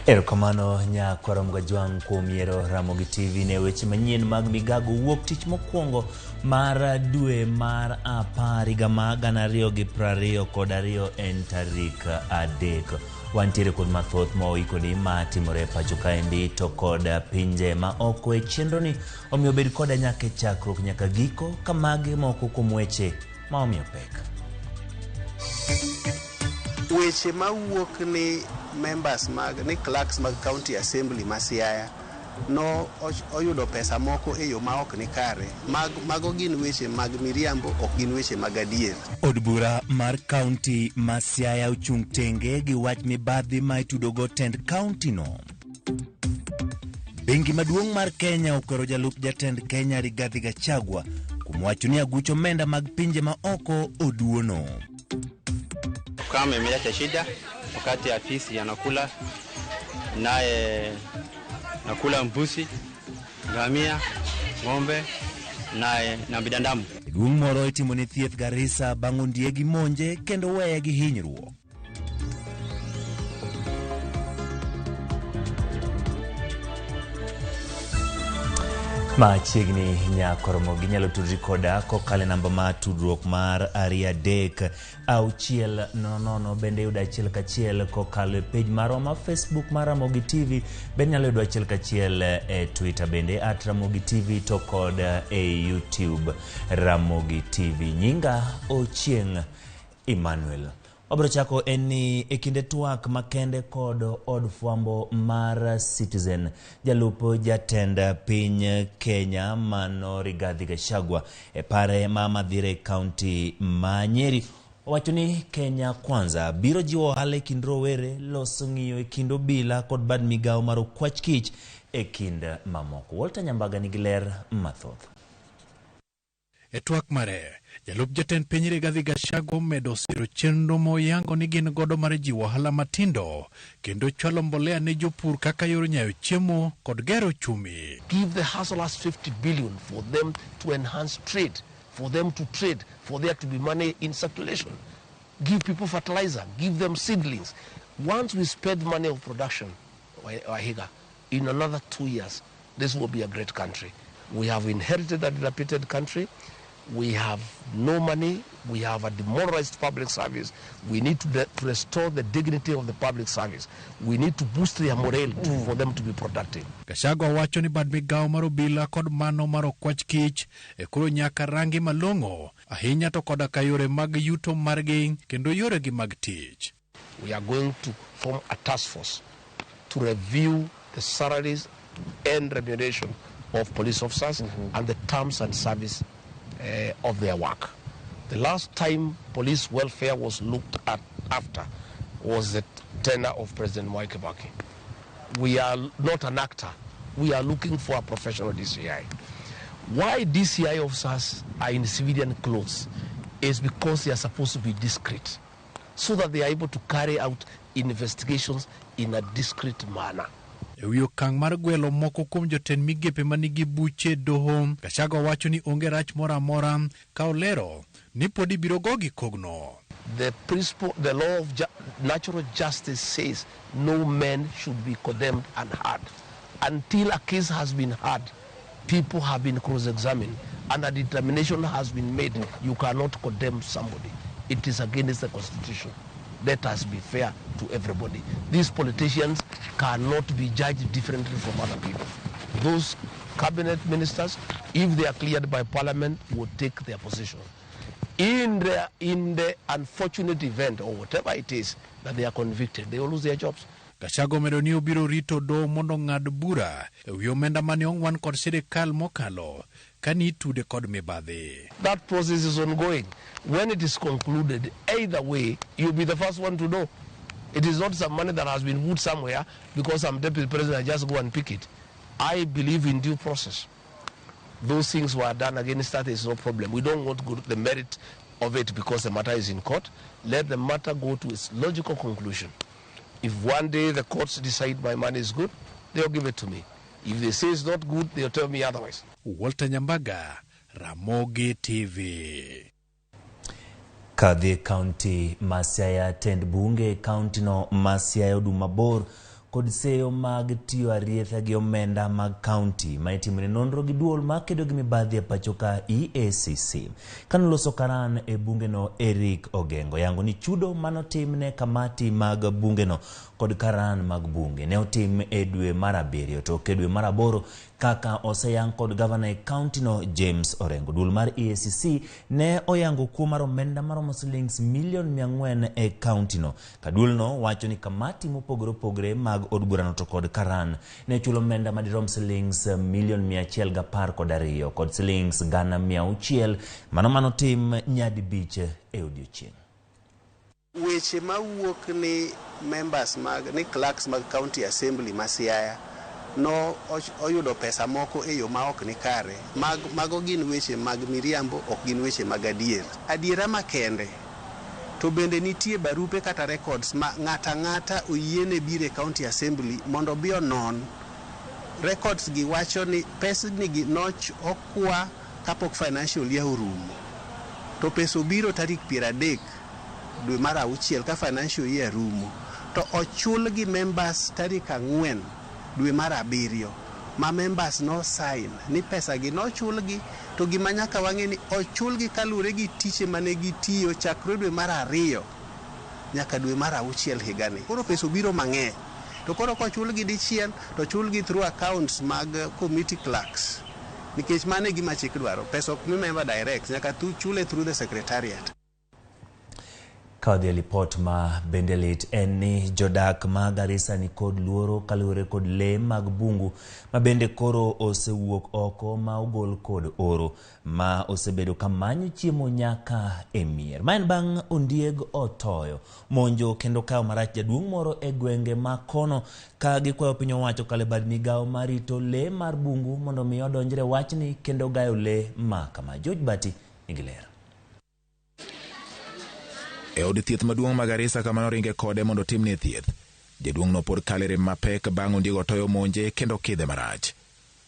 Erokamano nyakwaro mgajwang' kuom yiero Ramogi TV ne weche manyien mag Migago wuok tich mokwongo mar dwe mar 10 higa mag 2022 en tarik 3. Wantiere kod mathoth moikoni matimore pacho kaendi to kod pinje ma oko e chenroni omiyo bed koda nyaka e chakruok nyaka giko kamage moko kuom weche ma omiyo pek. Weche mawuok ni members ni clerks mag county assembly ma Siaya no oyudo pesa moko e yo ma ok ni kare. Mago gin weche mag miriambo, ok gin weche mag adier. Od bura mar county ma Siaya ochung' tenge gi wach mibadhi ma itudogo tend county no. Bengi maduong' mar Kenya okwero jalup jatend Kenya Rigathi Gachagua kuom wacho ni agucho omenda mag pinje ma oko oduono. Kama imeleta shida wakati afisi yanakula naye nakula mbuzi, ngamia, ng'ombe na binadamu. Duong' moro itimo ni thieth Garissa bang' ondiegi monje kendo weye gi hinyruok. Machiegni nyakoromogi nyalo tudri koda kokale namba ma tudruok mar 3-600 bende yudo achiel kachiel kokalo e page marwa ma Facebook mar Ramogi TV. Bende nyalo yudo achiel kachiel e Twitter bende @Ramogi TV to kod e YouTube Ramogi TV. Nyinga Ochieng' Emmanuel. Obro chako eni e kinde twak makende kod od fwambo mar Citizen. Jalupo jatend piny Kenya mano Rigathi Gachagua e pare ma Madhire County ma Nyeri owacho ni Kenya kwanza biro jiwo ohala e kind rowere, loso ng'iyo e kind obila kod bad migawo mar okwach kich e kind mamoko. Walter Nyambaga nigi ler mathoth. E twak mare, jalup jatend piny Rigathi Gachagua medo siro chenro moyango ni gin godo mar jiwo ohala matindo kendo chwalo mbolea ne jopur kaka yor nyayo chiemo kod gero chumi. Give the hustlers 50 billion for them to enhance trade, for them to trade, for there to be money in circulation. Give people fertilizer, give them seedlings. Once we spend money of production, in another 2 years, this will be a great country. We have inherited a dilapidated country. We have no money. We have a demoralized public service. We need to restore the dignity of the public service. We need to boost their morale for them to be productive. Gachagua wacho ni bad migawo mar obila kod mano mar okwach kich e koro nyaka rangi malong'o ahinya to koda ka yore mag yuto margi kendo yore gi mag tich. We are going to form a task force to review the salaries and remuneration of police officers and the terms and service of their work. The last time police welfare was looked at after was the tenure of President Mwai Kibaki. We are not an actor. We are looking for a professional DCI. Why DCI officers are in civilian clothes is because they are supposed to be discreet, so that they are able to carry out investigations in a discreet manner. Ewi okang' mar gwelo moko kuom jotend migepe manigi buche doho, Gachagua wacho ni onge rach moro amora ka olero ni podi biro gogi kogno. The principle, the law of natural justice says no man should be condemned unheard. Until a case has been heard, people have been cross-examined, and a determination has been made, you cannot condemn somebody. It is against the Constitution. Let us be fair to everybody. These politicians cannot be judged differently from other people. Those cabinet ministers, if they are cleared by parliament, will take their position. In the unfortunate event, or whatever it is, that they are convicted, they will lose their jobs. Gachagua medo ni obiro rito do mondo ng'ad bura ewi omenda mane ong'wan kod sirikal mokalo kani itude kod mibadhi. That process is ongoing. When it is concluded, either way, you'll be the first one to know. It is not some money that has been put somewhere because I'm deputy president, I just go and pick it. I believe in due process. Those things were done against that, is no problem. We don't want to go to the merit of it because the matter is in court. Let the matter go to its logical conclusion. If one day the courts decide my money is good, they'll give it to me. If they say it's not good, they'll tell me otherwise. Walter Nyambaga, Ramogi TV. Kadhi County ma Siaya tend bunge county no ma Siaya oduma bor kod seyo mag tiyo arietha gi omenda mag county ma itimone nonro gi duol ma kedo gi mibadhi e pacho ka EACC. Kanoloso karan e bungeno, Eric Ogengo yango ni chudo manotimne kamati mag bungeno kod karan mag bunge ne otim e dwe mar 7 to ke dwe mar 8 kaka oseyang kod gavana e county no James Orengo. Duol mar EACC ne oyango kuo mar omenda maromo shillings milion 400 e county no. Kaduol no wacho ni kamati mopogore opogore mag od burano to kod karan ne chulo omenda madirom shillings milion 112 kod shillings gana 600 mano tim nyadi biche e odiochieng'. Weche mawuok ni members ni clerks mag county assembly ma Siaya no oyudo pesa moko e yo ma ok ni kare. Mago gin weche mag miriambo, ok gin weche mag adier. Adiera makende to bende nitie barupe kata records ma ng'ata oyiene bire county assembly mondo bi onon. Records gi wacho ni pesa ni gi noch okwa kapok financial year orumo. To pesa obiro tarik 30 dwe mar 6 ka financial year rumo, to ochul gi members tarik 4 dwe mar 7 ma members no sign ni pesa gi no chul gi, to gima nyaka wang'e ni ochul gi kalure gi tiche mane gitiyo chakre dwe mar 2 nyaka dwe mar 6 higani. Koro pesa obiro mang'eny, to koro kochul gi dichiel to chul gi through accounts mag committee clerks, nikech mane gima chik dwaro. Pesa ok mi member direct, nyaka tu chule through the secretariat. Kaudhi report ma bendelit en ni jodak ma Garissa ni kod luoro kalure kod le mag bungu ma bende koro osewuok oko ma ogol kod oro ma osebedo kamanyo chiemo nyaka e mier. Maen bang' ondieg otoyo monjo kendo kao marach jaduong' moro e gwenge ma kono ka gikwayo piny owacho kale bad migawo marito le mar bungu mondo mi odonjre wachni kendo gayo le ma kama. George Bati Ingilera. E od thieth maduong' ma Garissa kama noringe kode mondo timne thieth, jaduong' no pod kalere mapek bang' ondiego toyo monje kendo kidhe marach.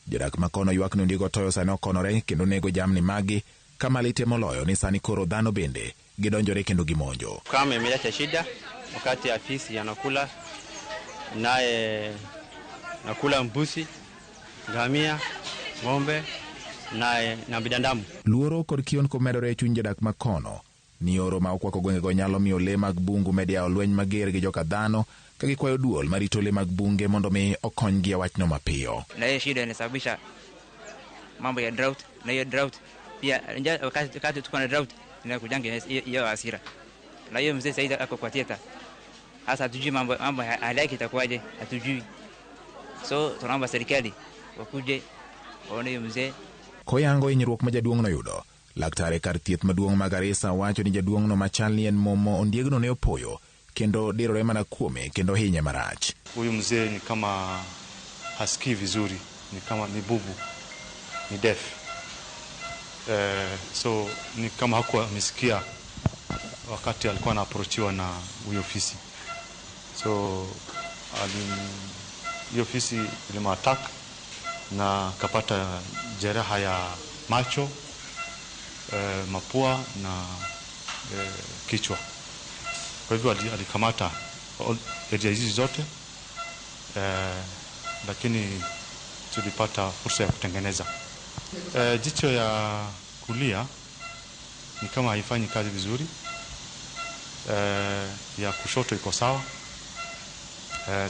Jodak makono ywak ni ondiego toyo sani okonore kendo nego jamni magi, kama lite moloyo ni sani koro dhano bende gidonjore kendo gimonjo. Kama imeleta shida wakati afisi yanakula naye nakula mbuzi, ngamia, ng'ombe na bidandamu. Luoro kod kion komedore e chuny jodak makono ni oro ma okwako gwengego nyalo miyo le mag bungu media olweny mager gi joka dhano ka gikwayo duol marito le mag bunge mondo mi okonygi e wachno mapiyo. Na hiyo shida inasababisha mambo ya drought, na hiyo drought pia wakati tuko na drought inakujanga hiyo hasira. Na hiyo mzee Saida ako kwa theater. Hasa hatujui mambo hali yake itakuwaje, hatujui. So tunaomba serikali wakuje waone hiyo mzee. Koyango hinyruok ma jaduong' no yudo, laktare kar thieth maduong' ma Garissa wacho ni jaduong' no machal ni en momo ondiegno ne opoyo kendo dirore mana kuome kendo hinye marach. Huyu mzee ni kama hasikii vizuri, ni kama ni bubu, ni deaf. So ni kama hakuwa amesikia wakati alikuwa anaapproachiwa na huyo ofisi. So hiyo ofisi ilimatak na kapata jeraha ya macho, mapua na kichwa. Kwa hivyo alikamata area hizi zote, lakini tulipata fursa ya kutengeneza. Jicho ya kulia ni kama haifanyi kazi vizuri, ya kushoto iko sawa.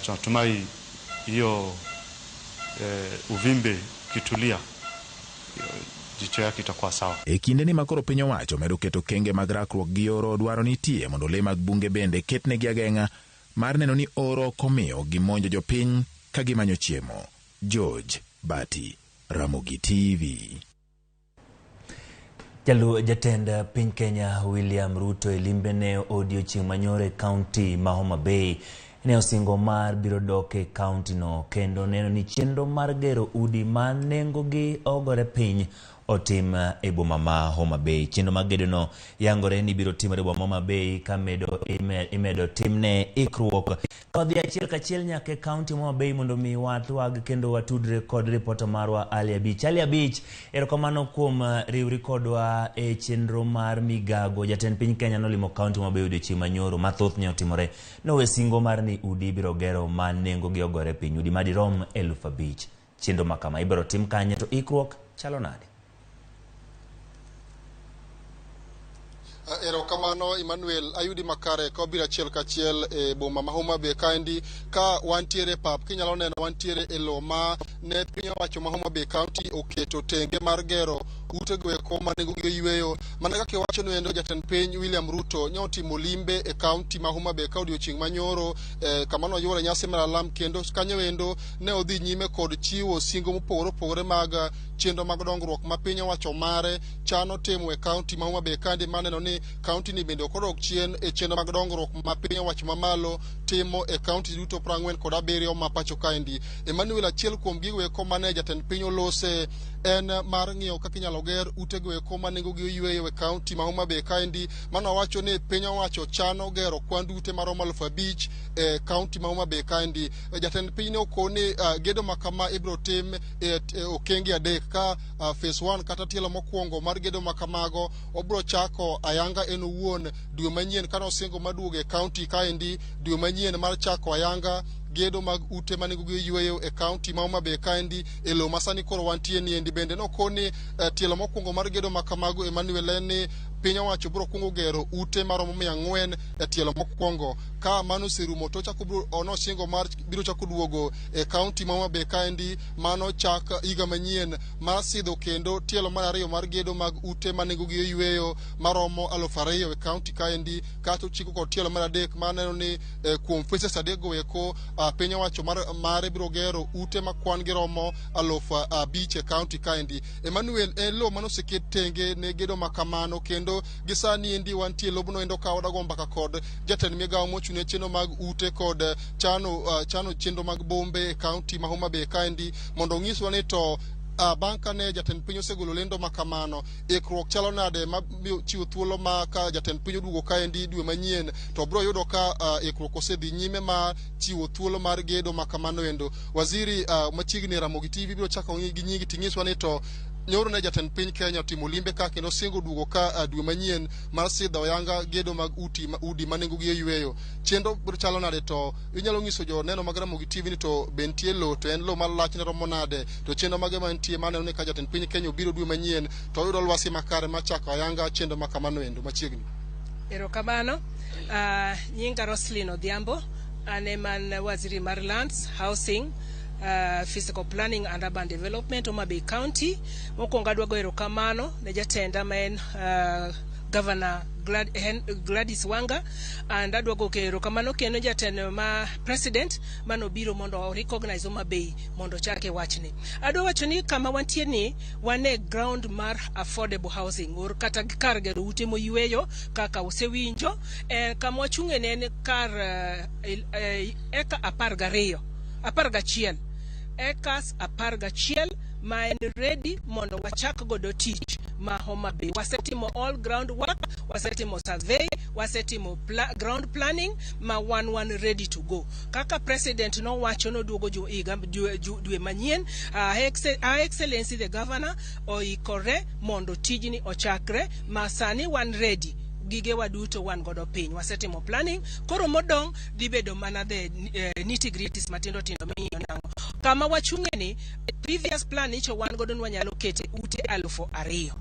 Tunatumai hiyo uvimbe kitulia jicho yake itakuwa sawa. E kinde ni makoro piny owacho medo keto kenge mag rakruok gi oro, dwaro nitie mondo le mag bunge bende ketnegi ageng'a mar neno ni oro komiyo gimonjo jopiny ka gimanyo chiemo. George Bati, Ramogi TV. Jatend piny Kenya William Ruto e limbe ne odiochieng' manyore kaunti ma Homa Bay ne osingo mar biro dok e kaunti no kendo neno ni chenro mar gero udi ma nengo gi ogore piny otim e boma ma Homa Bay. Chenro mag gedono yangore ni biro timore boma Homa Bay ka imedo timne ikruok kodhi achiel kachiel nyaka kaunti Homa Bay mondo mi watwag kendo watudre kod reporter marwa Ali Abich. Ali Abich, erokamano kuom riwri kodwa e chenro mar Migago. Jatend piny Kenya nolimo kaunti Homa Bay odiochieng' manyoro mathoth ne otimore nowe singo mar ni udi biro gero ma nengo gi ogore piny udi madirom 5,000. Chenro makama ibiro tim kanye to ikruok chalo nade? Erokamano Emmanuel, ayudi makare ka obiro achiel kachiel e boma ma Homa Bay kaendi ka wantiere pap kinyalo neno wantiere e lo ma ne piny owacho ma Homa Bay County oketo tenge mar gero ute goeko ma nengo gi yweyo. Mana kaka wacho no endo jatend piny William Ruto ne otimo limbe e kaunti ma Homa Bay ka odiochieng' manyoro kamano yore nyasi mar alam kendo kanyo endo ne odhi nyime kod chiwo singo mopogore opogore mag chenro mag dongruok ma piny owacho mare chano timo e kaunti ma Homa Bay kandi maneno ni kaunti ni bende okodok chien e chenro mag dongruok ma piny owacho mamalo timo e kaunti duto 47 ma pacho kaendi. Emmanuel, achiel kuom gigo eko mane jatend piny olose en mar ng'iyo kaka inyalo ger ute goeko ma nengo gi yweyo e kaunti ma Homa Bay kaendi. Mano wacho ni piny owacho chano gero kwandu ute maromo 5,000 e kaunti ma Homa Bay kaendi. Jatend piny ne okoni gedo makama ibiro tim e okenge adek ka phase 1 kata tielo mokwongo mar gedo makamago obiro chako ayanga en owuon dwe manyien kana osingo maduogo e kaunti kaendi dwe manyien mar chako ayanga gedo mag ute manengo gi yweyo e kaunti ma Homa Bay kaendi e lo masani koro wantie ni endi. Bende nokoni tielo mokwongo mar gedo makamago Emmanuel ni piny owacho biro kungo gero ute maromo 400 e tielo mokwongo ka mano serumo to chako ono singo mar biro chako duogo e kaunti ma Homa Bay kaendi mano chak higa manyien mar sidho kendo tielo mar ariyo mar gedo mag ute manengo gi yweyo maromo 2,000 e kaunti kaendi kato chiko kod tielo mar adek maneno ni kuom phases adek go eko piny owacho mare biro gero ute ma kwan gi romo 5,000 e kaunti kaendi. Emmanuel, lo mano seket tenge ne gedo makamano kendo gisani endi wantie lobno endo ka odago mbaka kod jatend migawo mochune chenro mag ute kod chano chenro mag bombe e kaunti ma Homa Bay kaendi mondo ng'iswa ni to banka ne jatend piny osegolo lendo makamano ikruok chalo nade ma chiwo thuolo ma ka jatend piny oduogo kaendi dwe manyien to bro yudo ka ikruok osedhi nyime ma chiwo thuolo mar gedo makamano endo. Waziri machiegni Ramogi TV biro chako gi nyingi ting'iswa ni to nyoro ne jatend piny Kenya timo limbe ka kendo singo duogo ka dwe manyien mar sidho yanga gedo mag udi manengo gi yweyo. Chenro biro chalo nade to inyalo ng'iso jo neno mag Ramogi TV ni to bentie lo to en lo mar lachne romo nade to chenro mage mantie maneno ni ka jatend piny Kenya obiro dwe manyien to yudo lwasi makare machako yanga chenro makamano endo machiegni. Erokamano nyinga Roslyn Odhiambo ane man waziri mar lands housing physical planning and urban development Homa Bay County. Mokwongo adwa goyo erokamano ne jatenda ma en Governor Gladys Wanga and adwa goyo erokamano kendo jatend ma president manobiro mondo o recognize Homa Bay mondo chake wachni. Adwa wacho ni kama wantie ni wane ground mar affordable housing or kata kar gero ute moyweyo kaka usewinjo kama wachunge ne kar eka 12 ekas 11 ma en ready mondo wachak godo tich ma Homa Bay. Wasetimo all ground work, wasetimo survey, wasetimo ground planning ma one ready to go. Kaka president no wacho no duogo dwe manyien, excellency the governor oikore mondo tijni ochakre ma sani one ready. Gige waduto wan godo piny wasetimo planning koro modong dibedo mana the nitty gritties matindo ming'yo nango kama wachunge ni previous plan icho wan godo nwanyalo kete ute 2,000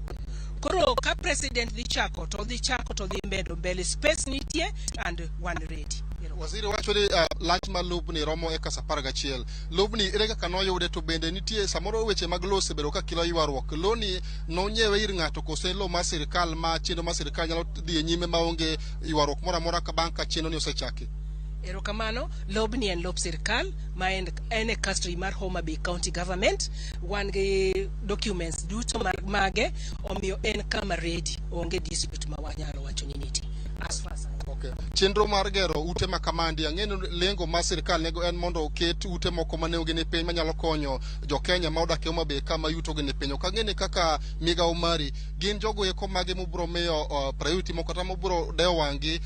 koro ka president dhi chako to dhi medo mbele space nitie and one ready. Waziri wacho ni lach mar lobni romo eka 11 lobni ere kaka noyude to bende nitie samoro weche mag lose bedo ka kilo ywaruok loni nonyewe ir ng'ato kose lo mar sirikal ma chenro mar sirikal nyalo dhi nyime maonge ywaruok moro amora ka banka chenro ni osechaki. Erokamano lobni en lob sirikal ma en custody mar Homa Bay County Government wan gi documents duto mage omiyo en kama ready onge dispute ma wanyalo wacho ni nitie as far as Okay. Chenro mar gero ute makamandi ang'eno lengo mar sirkal nego en mondo oket ute moko mane gin e piny manyalo konyo jo Kenya ma odak e Homa Bay kama yuto gin e piny. Ok ang'ene kaka Migago mari gin jogo eko mage mobro miyo priority moko kata mobro dewo wang'gi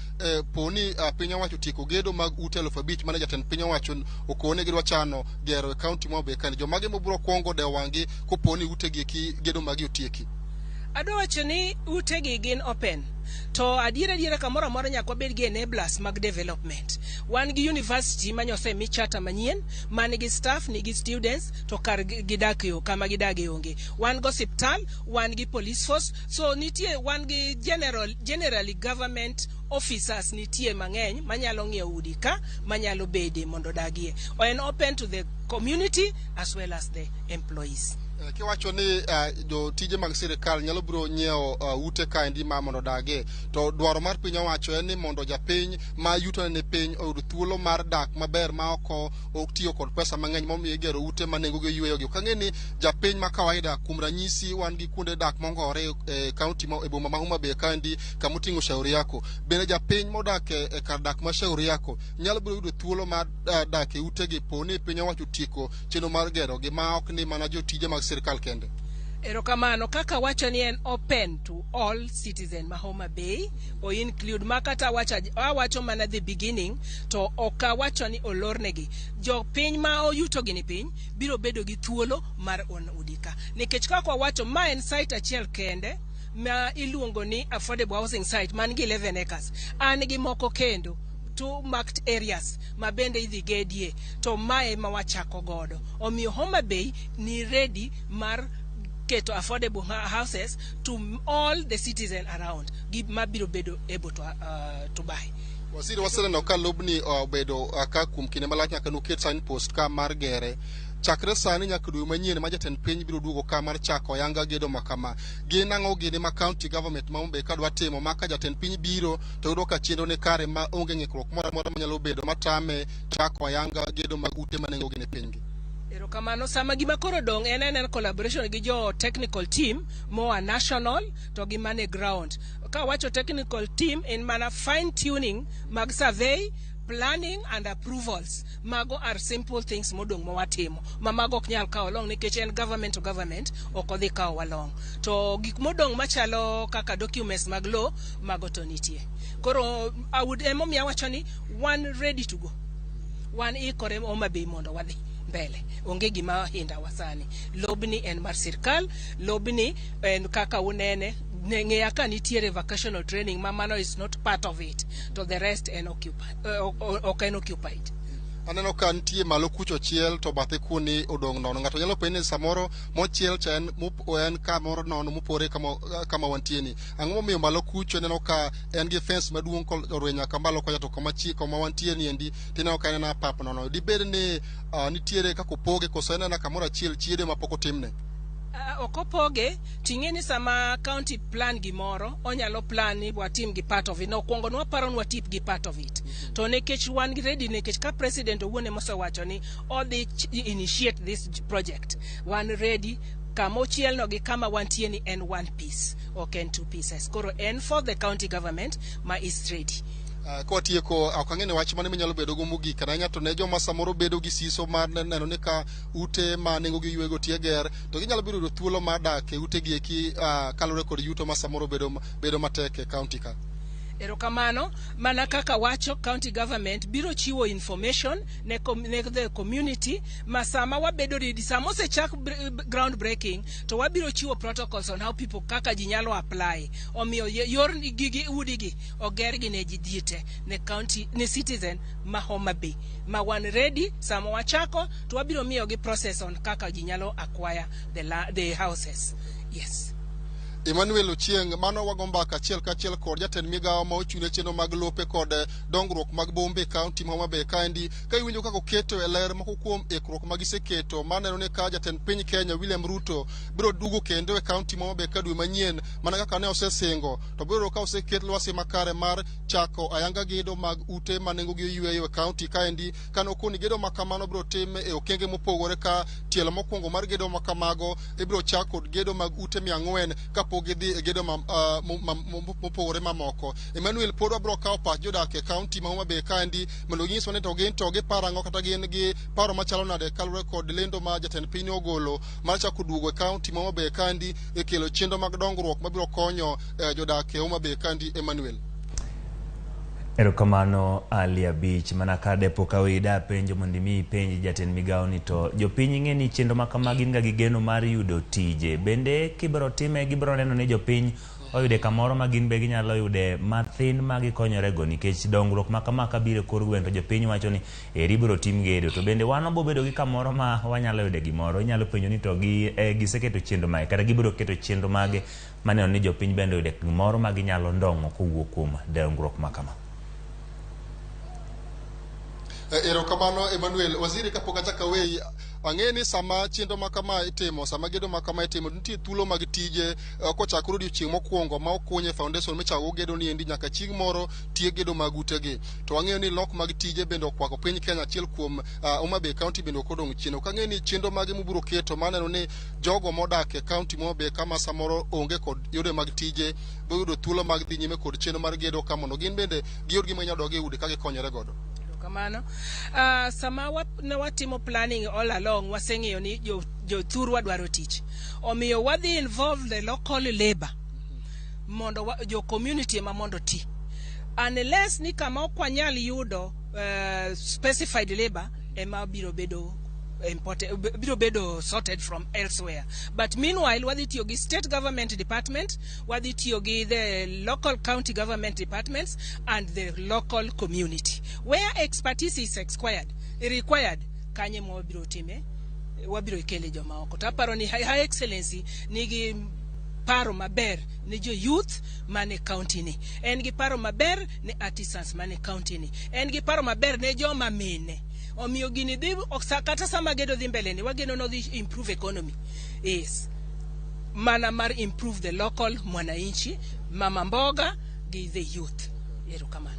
poni piny owacho tieko gedo mag ute 5,000 mane jatend piny owacho okone gidwa chano gero e kaunti ma Homa Bay kani. Jomage mobro kuongo dewo wang'gi koponi ute gi gedo magi otieki. Adwa wacho ni ute gi gin open. To adiera kamoro amora nyaka bed gi enablers mag development. Wan gi university manyose mi charter manyien, man gi staff, nigi students, to kar gidak yo kama gidage onge. Wan go hospital, wan gi police force, so nitie wan gi generally government officers nitie mang'eny manyalo ng'iyo udi ka manyalo bede mondo dagie. En open to the community as well as the employees. Kiwacho ni jo tije mag sirkal nyalo biro nyiewo ute kaendi ma mondo dage, to dwaro mar piny owacho en ni mondo japiny ma yuto ne piny oyud thuolo mar dak maber ma oko otiyo kod pesa mang'eny momiyo gero ute ma nengo gi yweyo gi. Kang'e ni japiny ma kawaida kuom ranyisi wan gi kuonde dak mongore e kaunti e boma ma Homa Bay kaendi kama oting'o Shauri Yako. Bende japiny modak e kar dak ma Shauri Yako nyalo biro yudo thuolo mar dak e ute gi poni piny owacho tieko chenro mar gero gi ma ok ni mana jo tije mag sirkal kende. Erokamano kaka wacho ni en open to all citizen ma Homa Bay o include makata wacho mana the beginning to oka wacho ni olornegi jo piny ma oyuto gi ni piny biro bedo gi thuolo mar on udika nikech kaka wacho ma en site achiel kende ma iluongo ni affordable housing site man gi 11 acres an gi moko kendo 2 marked areas ma bende idhi gedie to mae ma wachako godo omiyo Homa Bay ni ready mar keto affordable houses to all the citizens around give mabiro bedo able to buy. Waziri waseneno ka lobni bedo ka kum kinde malach nyaka nuket signpost ka mar gere chakre sani nyaka dwe manyien ma jatend piny biro duogo ka mar chako yanga gedo makama. Gin ang'o gini ma county government ma Homa Bay kadwa timo ma ka jatend piny biro to yudo ka chenro ne kare ma onge ng'ikruok moro amora manyalo bedo matame chako yanga gedo mag ute ma nengo gin e piny gi. Erokamano sama gima koro dong' en collaboration gi jo technical team moa national to gi mane ground. Ka wacho technical team in mana fine tuning mag survey, planning and approvals. Mago are simple things modong mawatimo. Mago ok nyal kawo long nikech en government to government ok odhi kawo walong. To gik modong machalo kaka documents mag law mago to nitie. Koro emomiyo wacho ni one ready to go. One ikore Homa Bay mondo wadhi mbele. Onge gima hinda wasani. Lobni en mar sirkal, lobni en kaka unene ng'eya ka nitiere vocational training mano is not part of it to the rest en occupied. Aneno ka nitie malo kucho chiel to bathe kuni odong' nono. Ng'ato nyalo penjo ni samoro mochiel cha en kamoro nono mopore kama wantie ni. Ang'o momiyo malo kucho neno ka en gi fence maduong' korwe nyaka malo kocha to koma wantie ni endi tineno ka en pap nono. Dibed ni nitiere kaka opoge koso en kamoro achiel chiede mapok otimne. Okopoge ting'eni sama county plan gimoro onyalo plan ni watim gi part of it no kuongo nwa paro nwa tip gi part of it to nekech wan ready nekech ka president owuone mosewacho ni all the initiate this project one ready kama ochiel no gi kama wantie ni en one piece ok en two pieces koro en for the county government ma is ready. Kwa tieko ok ang'ene wach mane minyalo bedo go mogik kana ng'ato ne joma samoro bedo gi siso mar neno ni ka ute ma nengo gi ywego tie ger to ginyalo biro do thuolo mar dak e ute gi eki kalore kod yuto ma samoro bedo matek e county ka. Erokamano mana kaka wacho county government biro chiwo information ne the community masama wabedo ready sama osechak ground breaking to wabiro chiwo protocols on how people kaka ji nyalo apply omiyo yor gigi udigi oger gi ne ji diete ne county ne citizen ma Homa Bay ma wan ready sama wachako to wabiro miyo gi process on kaka ji nyalo acquire the houses. Yes. Emmanuel Ochieng mano wagomba kachiel kod jatend migawo ma ochune chenro mag lope kod dongruok mag bombe kaunti ma Homa Bay kaendi ka iwinjo kako keto e ler moko kuom ikruok ma giseketo maneno ni ka jatend piny Kenya William Ruto biro dugo kendo e kaunti ma Homa Bay ka dwe manyien mana kaka ne osesingo to biro ka oseket lwasi makare mar chako ayanga gedo mag ute ma nengo gi yweyo e kaunti kaendi kano koni gedo makamano biro tim e okenge mopogore ka tielo mokwongo mar gedo ma kamago ibiro chak kod gedo mag ute 400 kapok gidhi e gedo mopogore mamoko. Emmanuel pod wabiro kawo pach jodak e kaunti ma Homa Bay kaendi mondo ginyiswa ni to giparo ang'o kata gin gi paro machalo nade kaluwore kod lendo ma jatend piny ogolo mar chako duogo e kaunti ma Homa Bay kaendi e kelo chenro mag dongruok mabiro konyo jodak e Homa Bay kaendi. Emmanuel. Erokamano Ali Abich, mana ka depo ka wida penjo mondo mi penji jatend migawo ni to jopiny ng'e ni chenro ma kama gin ga gi geno mar yudo tije. Bende kibiro time gibiro neno ni jopiny oyude kamoro ma gin be ginyalo yude mathin ma gikonyorego nikech dongruok ma kama ka biro kor gweng' to jopiny wacho ni eri biro tim gedo. To bende wan obo bedo gi kamoro ma wanyalo yude gimoro. Inyalo penjo ni to giseketo chenro mage kata gibiro keto chenro mage maneno ni jopiny bende oyude gimoro ma ginyalo ndong'o kowuok kuom dongruok ma kama. Erokamano Emmanuel. Waziri kapok achaka weyi, ang'e ni sama chenro ma kama itimo, sama gedo ma kama itimo, nitie thuolo mag tije kochakore odiochieng' mokwongo ma okunye foundation michako gedo ni endi nyaka chieng' moro tie gedo mag utegi. To ang'eyo ni lok mag tije bende okwako piny Kenya, achiel kuom Homa Bay County bende okodong' chien. Ok ang'e ni chenro mage mubiro keto maneno ni jogo modak e kaunti Homa Bay kama samoro onge kod yore mag tije boyudo thuolo mag dhi nyime kod chenro mar gedo ka mondo gin bende giyud gima inyalo dog e udi ka gikonyore godo. Kamano sama watimo planning all along waseng'eyo ni jothurwa dwaro tich, omiyo wadhi involve the local labor mondo jo community ma mondo ti, unless ni kama ok wanyal yudo specified labor ema biro bedo sorted from elsewhere. But meanwhile wadhi tiyo gi state government department, wadhi tiyo gi the local county government departments and the local community where expertise is required kanye mo wabiro time wabiro ikele joma oko. To aparo ni High Excellency nigi paro maber ni jo youth mane county ni, en gi paro maber ni artisans mane county ni, en gi paro maber ne joma mine. Omiyo gini dhi kata sama gedo dhi mbele ni wageno no dhi improve economy is mana mar improve the local mwananchi, mama mboga gi the youth. Erokamano.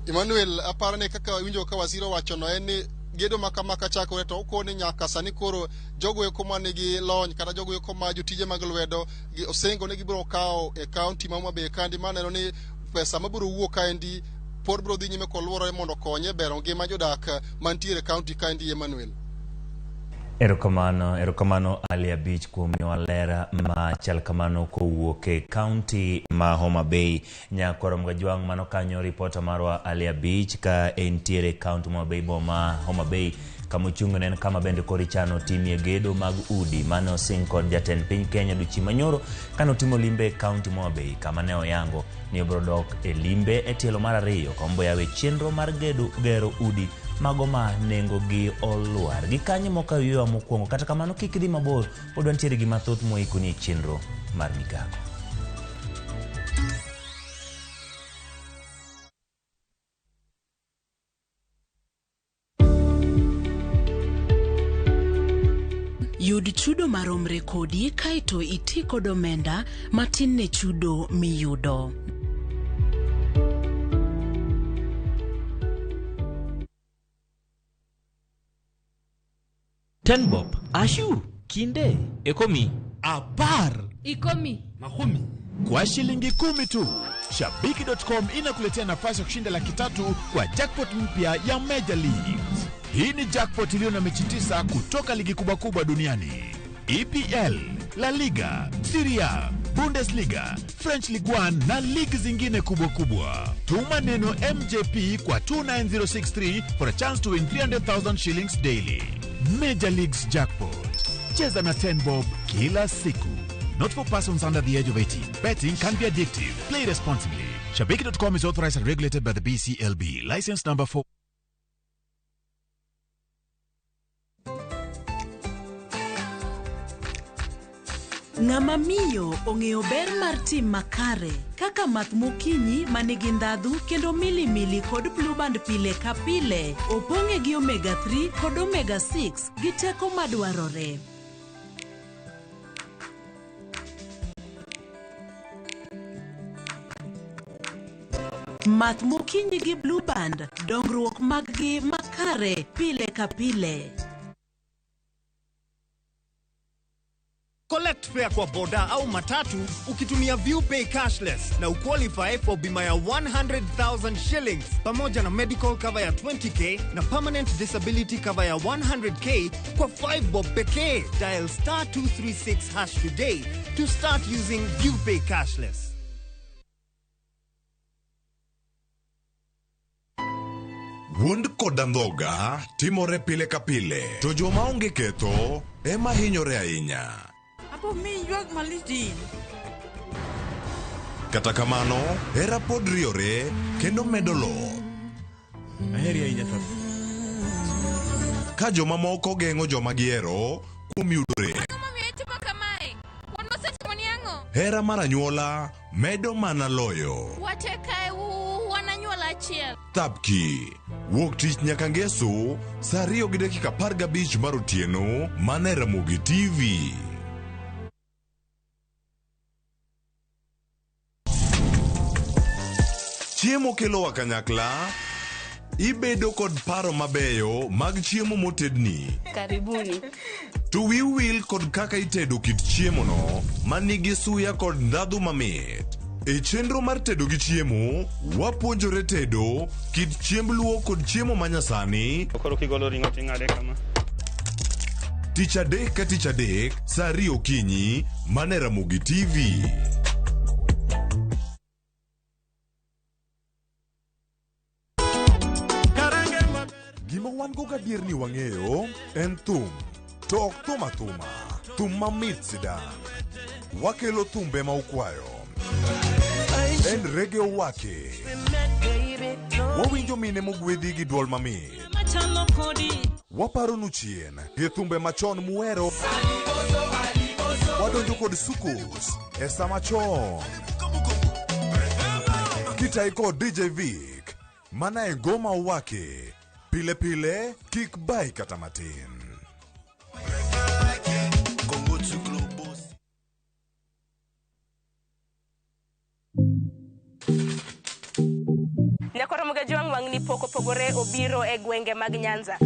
Emmanuel, aparo ni kaka winjo ka waziri wacho no en ni gedo ma kama ka chakore to okoni nyaka sani koro jogo eko ma nigi lony kata jogo eko ma jotije mag lwedo osengo ne gibiro kawo e county ma Homa Bay kandi maneno ni pesa mabiro wuok kaendi pod biro dhi nyime koluwore mondo konye bero ngima jodak mantiere county kaendi. Emmanuel. Erokamano Ali Abich kuom miwalera ma chal kamano kowuok e county ma Homa Bay. Nyakorom gajwang' mano kanyo reporter marwa Ali Abich ka entiere county ma Homa Bay boma Homa Bay kamochungo nen kama bende korichano timie gedo mag udi mane osing kod jatend piny Kenya Duchi Manyoro kano timo limbe county Homa Bay kama ne oyango ni obro dok e limbe e tielo mar ariyo kombo yawe chenro mar gero udi mago ma nengo gi olwar gi kanye moka yuwa mokwongo. Kata kamano kik dhi mabor, pod wantiere gi mathoth moiko ni chenro mar Migago. Yud chudo maromre kodi kaito iti kod omenda matin ne chudo miyudo. Tenbob, Ashu, Kinde, Ekomi, Abar, Ikomi, Mahumi. Kwa shilingi 10 tu, Shabiki.com inakuletea nafasi ya kushinda $300,000 kwa jackpot mpya ya Major Leagues. Hii ni jackpot iliyo na mechi 9 kutoka ligi kubwa duniani. EPL, La Liga, Serie A, Bundesliga, French Ligue 1 na ligi zingine kubwa. Tuma neno MJP kwa 29063 for a chance to win 300,000 shillings daily. Major Leagues Jackpot. Cheza na 10 bob kila siku. Not for persons under the age of 18. Betting can be addictive. Play responsibly. Shabiki.com is authorized and regulated by the BCLB. License number 4. Ng'ama miyo ong'eyo ber mar tim makare kaka math mokinyi manigi ndhadhu kendo milimili kod blue band pile ka pile opong'e gi omega 3 kod omega 6 gi teko madwarore. Math mokinyi gi blue band dongruok mag gi makare pile ka pile. Collect fare kwa boda au matatu ukitumia ViewPay cashless na uqualify for bima ya 100,000 shillings pamoja na medical cover ya 20k na permanent disability cover ya 100k kwa 5 bob pekee. Dial *236# today to start using ViewPay cashless. Wund koda ndhoga timore pile ka pile, to joma onge ketho ema hinyore ahinya. Apo mi ywak malich. Kata kamano, hera pod riore kendo medo lo. Aheri ahinya to. Ka joma moko geng'o joma gihero kuom yudore. Hera mar anyuola medo mana loyo. Watekae wananyuola achiel. Thapki wuok tich nyaka ngeso saa 2:15 mar otieno mana Ramogi TV. Chiemo kelowa kanyakla, ibedo kod paro mabeyo mag chiemo motedni. Karibuni. To will kod kaka itedo kit chiemono manigi suya kod ndhadhu mamit. E chenro mar tedo gi chiemo, wapuonjore tedo kit chiemb luo kod chiemo manyasani. Koro kigolo ring'o ting'ade kama. Tich adek ka tich adek, saa 2 okinyi, mana Ramogi TV. Gima wan go gadier ni wang'eyo en thum, to ok thum athuma, thum mamit sidang'. Wakelo thumbe ma ukwayo. En rege owake. Wawinjo mine mogwedhi gi duol mamit. Waparo nu chien gi thumbe machon muero. Wadonjo kod sukus e sama chon. Kitai kod DJ Vic, mana e ngoma owake. Pile pile, kik bai kata matin. Nyakoro Mugajwang' wang'ni poko pogore obiro e gwenge mag Nyanza.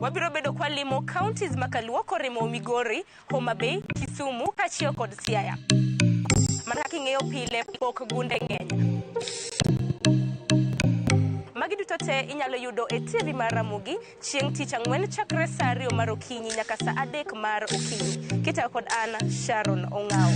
Wabiro bedo kwa limo counties makaluoko rimo Migori, Homa Bay, Kisumu, Kachio kod Siaya. Mana king'eyo pile pok gunde ng'eny. Magi duto te inyalo yudo e TV mar Ramogi chieng' tich ang'wen chakre saa 2 mar okinyi nyaka saa 3 mar okinyi. Kita kod Anna Sharon Ong'ao.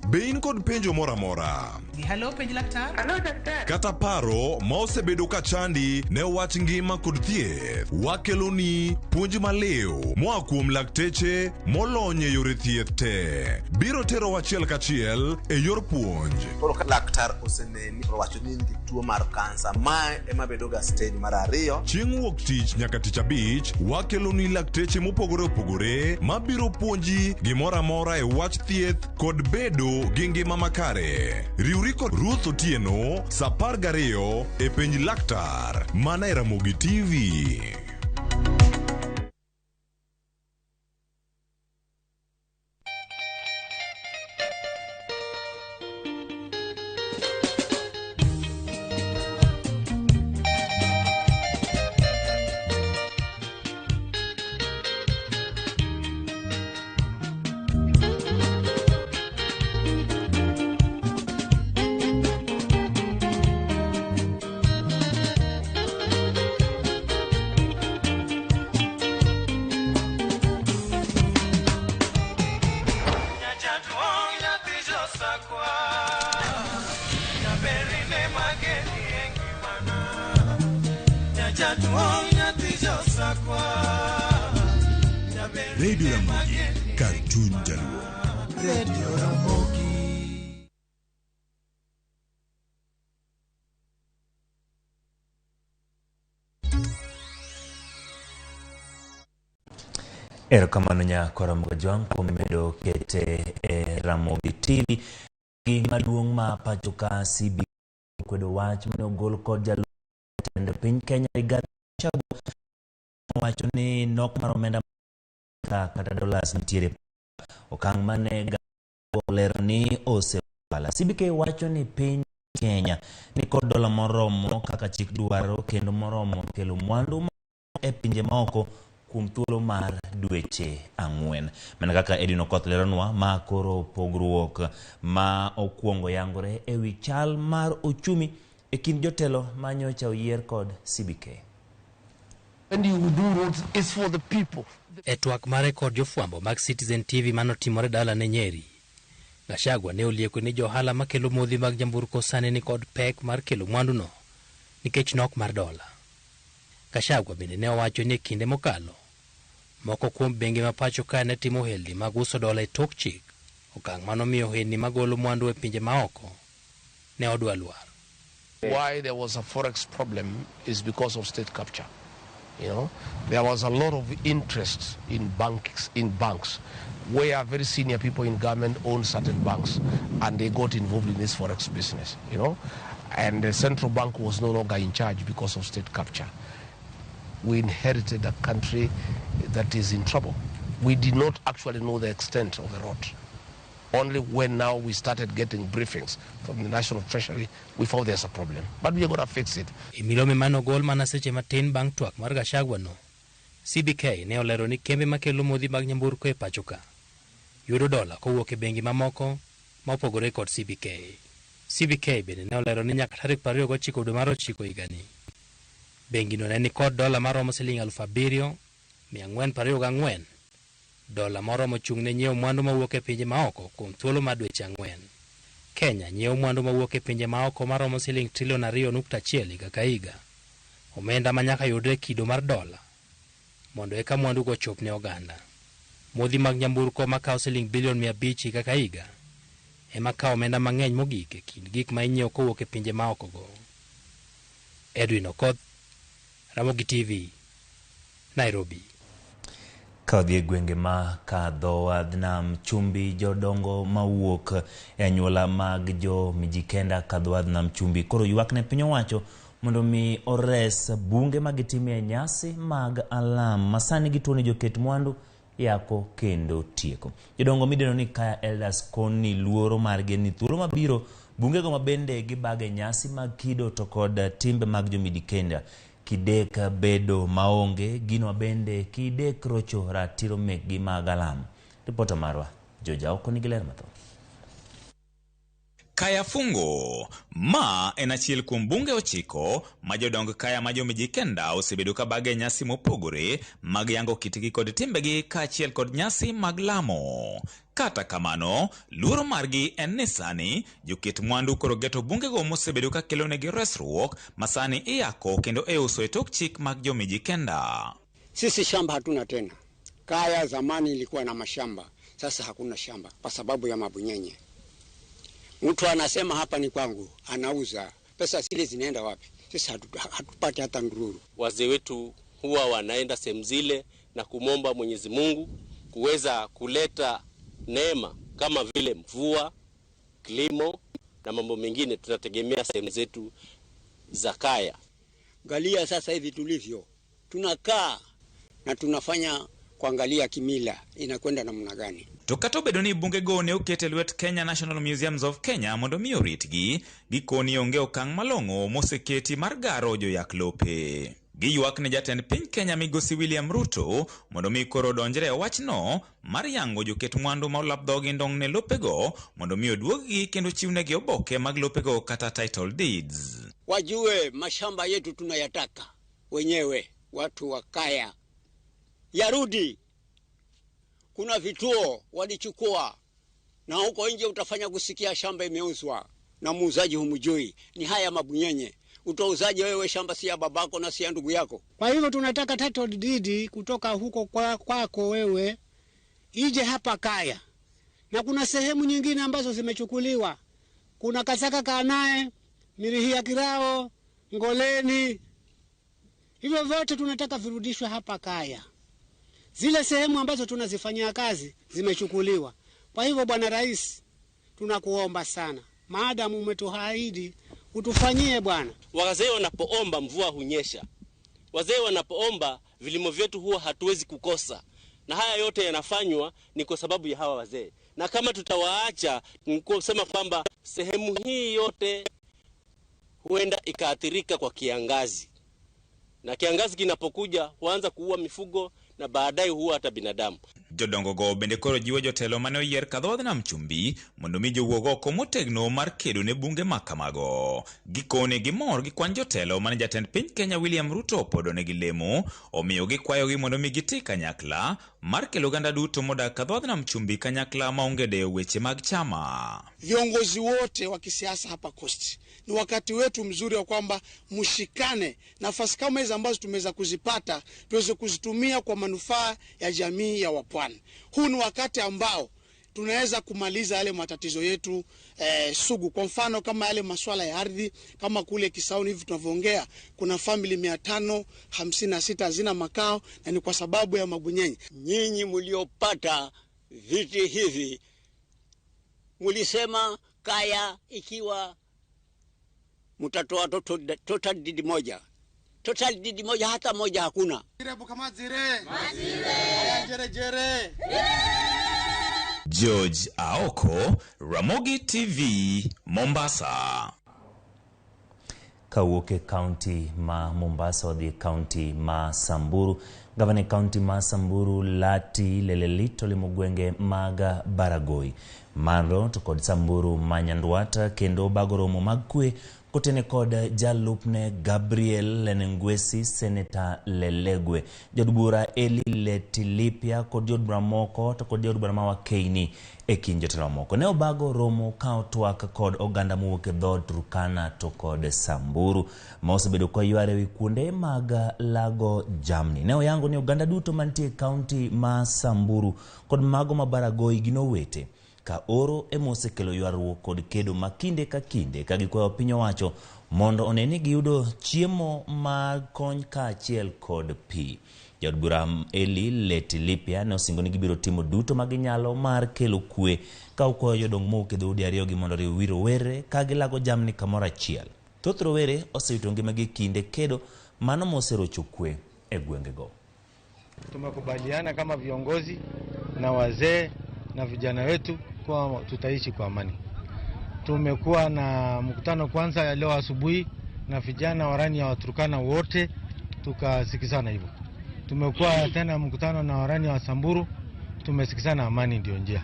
Be in kod penjo mora mora? Hello, penj laktar. Hello, daktar. Kata paro ma osebedo ka chandi ne wach ngima kod thieth. Wakeloni puonj maleo moa kuom lakteche molony e yore thieth te. Biro tero wachiel kachiel e yor puonj. Koro ka laktar oseneni wacho ni nigi tuo mar kansa, ma ema bedo ga stage mar 2. Chieng' wuok tich nyaka tich abich, wakeloni lakteche mopogore opogore mabiro puonji gimora mora e wach thieth kod bedo gi ngima makare. Riwri kod Ruth Otieno saa 12 e penj laktar mana e Ramogi TV. Radio Ramogi, Cartoon Jaluo. Radio Ramogi. Erokamano nyakoro Mugajwang' kuom medo kete e Ramogi TV. Gima duong' ma pacho ka CB kwedo wach mane ogol kod jatend piny Kenya Rigathi Gachagua wacho ni nok mar omenda kata dollars nitiere okang' mane olero ni osewala. CBK wacho ni piny Kenya ni kod dola moromo kaka chik dwaro kendo moromo kelo mwandu e pinje maoko kuom thuolo mar dweche 4. Mana kaka Edino Koth leronwa ma koro pogruok ma okuongo yangore e wi chal mar ochumi e kind jotelo ma nyocha oyier kod CBK. When you do roads, it's for the people. E twak mare kod jofwambo mag Citizen TV manotimore dala ne Nyeri, Gachagua ne olieko ni johala makelo modhi mag jamburko sani ni kod pek mar kelo mwanduno nikech nok mar dola. Gachagua bende ne owacho ni kinde mokalo moko kuom bengi ma pacho ka ne timo ohelni mag uso dola e tok chik, okang' manomiyo ohelni magolo mwandu e pinje maoko ne odwa lwar. Why there was a forex problem is because of state capture. You know, there was a lot of interest in banks where very senior people in government own certain banks and they got involved in this forex business, you know, and the central bank was no longer in charge because of state capture. We inherited a country that is in trouble. We did not actually know the extent of the rot. Only when now we started getting briefings from the National Treasury, we found there's a problem. But we are going to fix it. Milome manogol mana seche matin bang' twak mar Gachagua no, CBK ne olero ni kembe makelo modhi mag nyamburko e pacho ka yudo dola kowuok e bengi mamoko ma opogore kod CBK. CBK bende ne olero ni nyaka tarik 29 dwe mar 9 higani, bengi no ne ni kod dola maromo siling 7,424, dola moromo chung' ne nyiewo mwandu mawuok e pinje maoko kuom thuolo mar dweche 4. Kenya nyiewo mwandu mawuok e pinje maoko maromo siling 2.1 trilion higa ka higa, omenda ma nyaka yudre kido mar dola mondo eka mwandu go chop ne oganda. Modhi mag nyamburko makawo siling 500 billion higa ka higa ema kawo omenda mang'eny mogik e kind gik ma inyiewo kowuok e pinje maoko go. Edwin Okoth, Ramogi TV, Nairobi. Kadhi gwenge ma kadho wadh nam chumbi, jodongo mawuok e anyuola mag jo Mijikenda kadho wadh nam chumbi koro ywak ne piny owacho mondo mi ores bunge magitime nyasi mag alam masani gituoni joket mwandu yako kendo tieko. Jodongo mideno ni Kaya Elders koni luoro margi ni thuolo mabiro bunge go mabende gibage nyasi mag kido to kod timbe mag jo Mijikenda kidek bedo maonge gino bende kidek rocho ratiro mekgi mag alam. Ripota marwa Joja oko ni giler matho. Kaya Fungo ma en achiel kuom bunge 9 ma jodong Kaya ma jo Mijikenda osebedo ka bage nyasi mopogore mag yango kitgi kod timbegi kaachiel kod nyasi mag lamo. Kata kamano, luoro margi en ni sani joket mwandu koro geto bunge go mosebedo ka kelo negi resruok masani iyako kendo uso e tok chik mag jo Mijikenda. Sisi shamba hatuna tena. Kaya zamani ilikuwa na mashamba, sasa hakuna shamba kwa sababu ya mabunyenye. Mtu anasema hapa ni kwangu, anauza. Pesa zile zinaenda wapi? Sisi hatupati hata ndururu. Wazee wetu huwa wanaenda sehemu zile na kumomba Mwenyezi Mungu kuweza kuleta neema kama vile mvua, kilimo na mambo mengine. Tunategemea sehemu zetu za Kaya. Galia sasa hivi tulivyo, tunakaa na tunafanya kuangalia kimila inakwenda namna gani. Tokato bedo ni bunge go ne okete lwet Kenya National Museums of Kenya mondo mi oritgi, gikoni onge okang' malong'o moseketi mar garo joyak lope. Giywak ne jatend piny Kenya Migosi William Ruto mondo mi koro donjre wachno mar yango joket mwandu ma olap dhogi ndong' ne lopego mondo mi oduoggi kendo chiwnegi oboke mag lopego kata title deeds. Wajue mashamba yetu tunayataka wenyewe, watu wa Kaya. Yarudi. Kuna vituo walichukua na huko nje utafanya kusikia shamba imeuzwa na muuzaji humjui. Ni haya mabunyenye. Utauzaje wewe shamba si ya babako na si ya ndugu yako? Kwa hivyo tunataka title deed kutoka huko kwako wewe ije hapa Kaya. Na kuna sehemu nyingine ambazo zimechukuliwa. Kuna Kasaka Kanae, Mirihia Kirao, Ngoleni. Hivyo vyote tunataka virudishwe hapa Kaya. Zile sehemu ambazo tunazifanyia kazi zimechukuliwa. Kwa hivyo Bwana Rais, tunakuomba sana, maadamu umetuahidi utufanyie bwana. Wazee wanapoomba mvua hunyesha. Wazee wanapoomba vilimo vyetu huwa hatuwezi kukosa. Na haya yote yanafanywa ni kwa sababu ya hawa wazee. Na kama tutawaacha, nikusema kwamba sehemu hii yote huenda ikaathirika kwa kiangazi, na kiangazi kinapokuja huanza kuua mifugo na baadaye huua hata binadamu. Jodongo go bende koro jiwo jotelo mane oyier kadhodh nam chumbi mondo mi jowuog oko motegno mar kedo ne bunge makamago. Gikone gimor gi kwan jotelo mane jatend piny Kenya William Ruto podone gi lemo, omiyo gikwayogi mondo mi giti kanyakla mar kelo ganda duto modak kadhodh nam chumbi kanyakla maonge dewo weche mag chama. Viongozi wote wa kisiasa hapa Coast, ni wakati wetu mzuri wa kwamba mshikane, nafasi kama hizo ambazo tumeweza kuzipata tuweze kuzitumia kwa manufaa ya jamii ya Wapwani. Huu ni wakati ambao tunaweza kumaliza yale matatizo yetu sugu. Kwa mfano kama yale masuala ya ardhi, kama kule Kisauni hivi tunavyoongea kuna family 556 hazina makao, na ni kwa sababu ya mabunyenye. Nyinyi mliopata viti hivi mulisema kaya ikiwa mutatoa total deed moja. Total deed moja hata moja hakuna. George Aoko, Ramogi TV, Mombasa. Kawuok e kaunti ma Mombasa odhi kaunti ma Samburu. Gavana kaunti ma Samburu Lati Lelelito limo gwenge mag Baragoi, Maro to kod Samburu Manyandwata kendo bagoromo mag kwe kotene kod jalupne Gabriel Lenengwesi Senator Lelegwe, jodbura Eli Letilipia kod jodbura moko to kod jodbura ma Wakeini e kind jotelo moko. Ne obago romo ka twak kod oganda mowuok e dhod Turkana to kod Samburu ma osebedo ka yware wi kuonde mag lago jamni. Ne oyango ni oganda duto mantie kaunti ma Samburu kod mago ma Baragoi gino wete ka oro emose kelo ywaruok kod kedo makinde ka kinde ka gikwayo piny owacho mondo oneni giyudo chiemo mag kony ka achiel kod pi. Jodbura Eli Letilipia ne osingo ni gibiro timo duto maginyalo mar kelo kwe ka ukwayo jodong mowuok e dhoudi ariyogi mondo riw wi rowere ka gilago jamni kamoro achiel. Thoth rowere osewito ngimagi kinde kedo mano moserocho kwe e gwengego. Tumekubaliana kama viongozi na wazee na vijana wetu kwa tutaishi kwa amani. Tumekuwa na mkutano kwanza ya leo asubuhi na vijana warani ya Waturkana wote, tukasikizana hivyo. Tumekuwa tena mkutano na warani wa Samburu, tumesikizana amani ndio njia.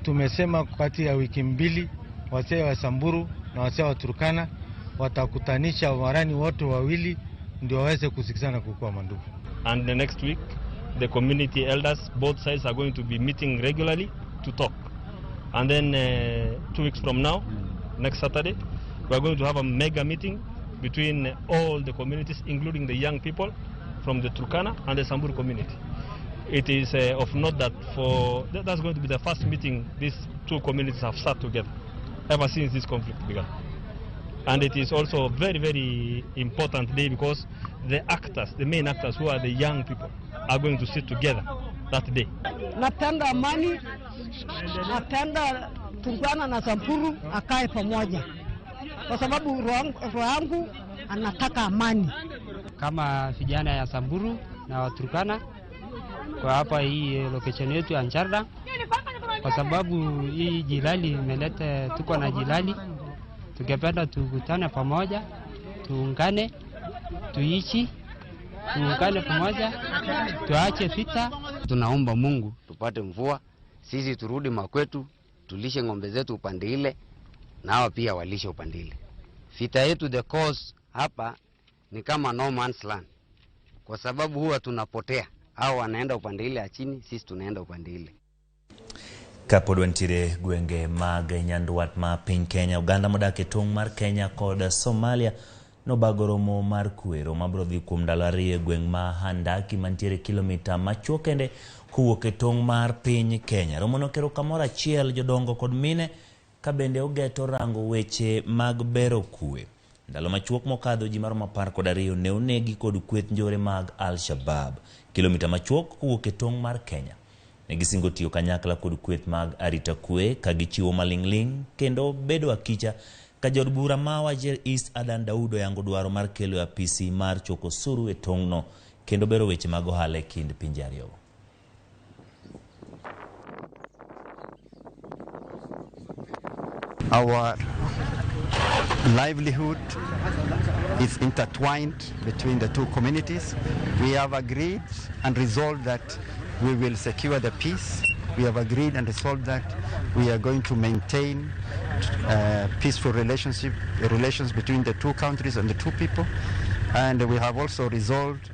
Tumesema kati ya wiki mbili wasee wa Samburu na wasee wa Turkana watakutanisha warani wote wawili ndio waweze kusikizana kukua mandugu. And the next week the community elders both sides are going to be meeting regularly to talk. And then 2 weeks from now, next Saturday, we are going to have a mega meeting between all the communities, including the young people from the Turkana and the Samburu community. It is of note that that's going to be the first meeting these two communities have sat together ever since this conflict began. And it is also a very, very important day because the main actors who are the young people are going to sit together that day. Napenda amani, napenda Turkana na Samburu akae pamoja, kwa sababu roho yangu anataka amani. Kama vijana ya Samburu na Waturkana kwa hapa hii location yetu ya Ncharda, kwa sababu hii jilali imeleta, tuko na jilali, tukipenda tukutane pamoja, tuungane, tuishi, tuungane pamoja, tuache vita. Tunaomba Mungu tupate mvua, sisi turudi makwetu, tulishe ng'ombe zetu upande ile na hawa pia walishe upande ile. Vita yetu the cause hapa ni kama no man's land, kwa sababu huwa tunapotea, hao wanaenda upande ile ya chini, sisi tunaenda upande ile. Kapod wantiere gwenge mag Nyandwat ma piny Kenya, oganda modak e tong' mar Kenya kod Somalia nobago romo mar kwero mabro dhi kuom ndalo 2 gweng' ma Handaki mantiere kilomita machuok kende kowuok e tong' mar piny Kenya. Romo no kero kamoro achiel jodongo kod mine ka bende ogeto rango weche mag bero kwe. Ndalo machuok mokadho ji maromo 12 ne onegi kod kweth njore mag Al-Shabaab kilomita machuok kowuok e tong' mar Kenya. Negisingo tiyo kanyakla kod kweth mag arita kwe ka gichiwo malingling kendo bedo akicha ka jod bura ma Wajir East Adan Daudo yango dwaro mar kelo apisi mar choko suru e tong'no kendo bero weche mag ohala e kind pinje ariyo. Our livelihood is intertwined between the two communities. We have agreed and resolved that we will secure the peace. We have agreed and resolved that we are going to maintain peaceful relations between the two countries and the two people. And we have also resolved